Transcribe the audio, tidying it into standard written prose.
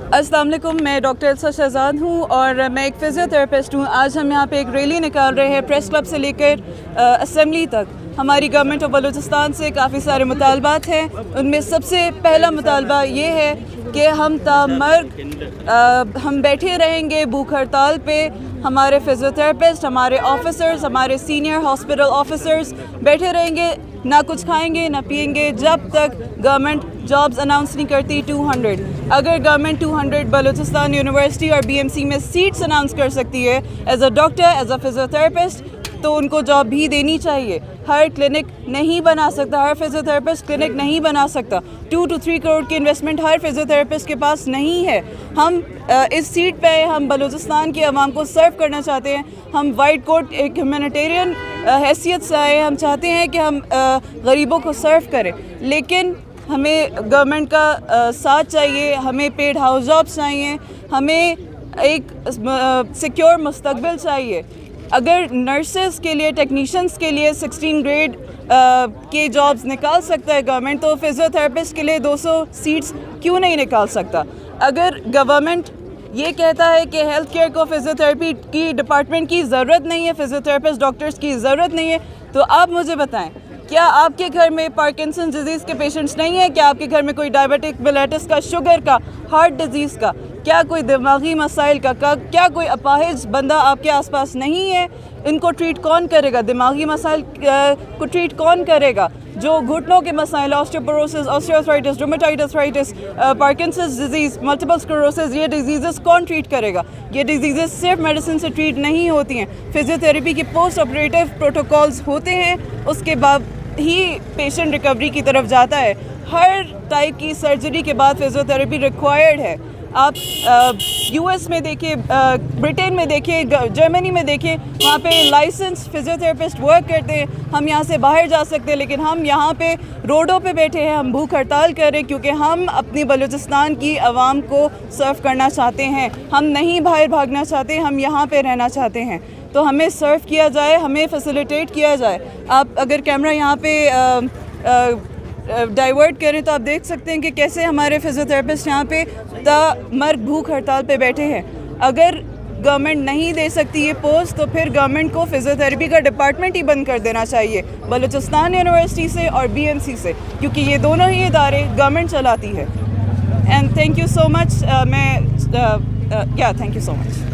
अस्सलाम वालेकुम, मैं डॉक्टर एल्सा शहजाद हूँ और मैं एक फ़िज़ियोथेरेपिस्ट हूँ। आज हम यहाँ पे एक रैली निकाल रहे हैं प्रेस क्लब से लेकर असेंबली तक। हमारी गवर्नमेंट ऑफ बलूचिस्तान से काफ़ी सारे मुतालबात हैं। उनमें सबसे पहला मुतालबा ये है कि हम तामर्ग हम बैठे रहेंगे भूख हड़ताल पे। हमारे फ़िज़ियोथेरेपिस्ट, हमारे ऑफिसर्स, हमारे सीनियर हॉस्पिटल ऑफिसर्स बैठे रहेंगे, ना कुछ खाएंगे ना पिएंगे जब तक गवर्नमेंट जॉब्स अनाउंस नहीं करती 200। अगर गवर्नमेंट 200 बलूचिस्तान यूनिवर्सिटी और BMC में सीट्स अनाउंस कर सकती है as a doctor, as a physiotherapist, तो उनको जॉब भी देनी चाहिए। हर क्लिनिक नहीं बना सकता, हर फिजियोथेरेपिस्ट क्लिनिक नहीं बना सकता। 2 to 3 करोड़ की इन्वेस्टमेंट हर फिजियोथेरेपिस्ट के पास नहीं है। हम इस सीट पे हम बलूचिस्तान की आवाम को सर्व करना चाहते हैं। हम वाइट कोट एक ह्यूमैनिटेरियन हैसियत से आए। हम चाहते हैं कि हम गरीबों को सर्व करें, लेकिन हमें गवर्नमेंट का साथ चाहिए, हमें पेड हाउस जॉब्स चाहिए, हमें एक सिक्योर मुस्तकबिल चाहिए। अगर नर्सेस के लिए, टेक्नीशियंस के लिए 16 ग्रेड के जॉब्स निकाल सकता है गवर्नमेंट, तो फिजियोथेरेपिस्ट के लिए 200 सीट्स क्यों नहीं निकाल सकता? अगर गवर्नमेंट ये कहता है कि हेल्थ केयर को फिजियोथेरेपी की डिपार्टमेंट की ज़रूरत नहीं है, फिजियोथेरेपिस्ट डॉक्टर्स की ज़रूरत नहीं है, तो आप मुझे बताएं, क्या आपके घर में पार्किंसन डिजीज़ के पेशेंट्स नहीं हैं? क्या आपके घर में कोई डायबिटिक मिलेटस का, शुगर का, हार्ट डिजीज़ का, क्या कोई दिमागी मसाइल का क्या कोई अपाहिज बंदा आपके आसपास नहीं है? इनको ट्रीट कौन करेगा? दिमागी मसाइल को ट्रीट कौन करेगा? जो घुटनों के मसाइल, osteoporosis, osteoarthritis, rheumatoid arthritis, Parkinson's disease, multiple sclerosis, ये डिजीज़ कौन ट्रीट करेगा? ये डिजीज़ सिर्फ मेडिसिन से ट्रीट नहीं होती हैं। फिजियोथेरेपी के पोस्ट ऑपरेटिव प्रोटोकॉल्स होते हैं, उसके बाद ही पेशेंट रिकवरी की तरफ जाता है। हर टाइप की सर्जरी के बाद फिजियोथेरेपी रिक्वायर्ड है। आप US में देखिए, ब्रिटेन में देखिए, जर्मनी में देखिए, वहाँ पे लाइसेंस फिजियोथेरेपिस्ट वर्क करते हैं। हम यहाँ से बाहर जा सकते हैं, लेकिन हम यहाँ पे रोडों पे बैठे हैं, हम भूख हड़ताल कर रहे हैं क्योंकि हम अपनी बलूचिस्तान की आवाम को सर्व करना चाहते हैं। हम नहीं बाहर भागना चाहते, हम यहाँ पे रहना चाहते हैं। तो हमें सर्व किया जाए, हमें फैसिलिटेट किया जाए। आप अगर कैमरा यहाँ पे डाइवर्ट करें तो आप देख सकते हैं कि कैसे हमारे फिजियोथेरेपिस्ट यहाँ पे मर्ग भूख हड़ताल पे बैठे हैं। अगर गवर्नमेंट नहीं दे सकती ये पोस्ट, तो फिर गवर्नमेंट को फिजियोथेरेपी का डिपार्टमेंट ही बंद कर देना चाहिए, बलूचिस्तान यूनिवर्सिटी से और BMC से, क्योंकि ये दोनों ही इदारे गवर्नमेंट चलाती है। And thank you so much. Thank you so much.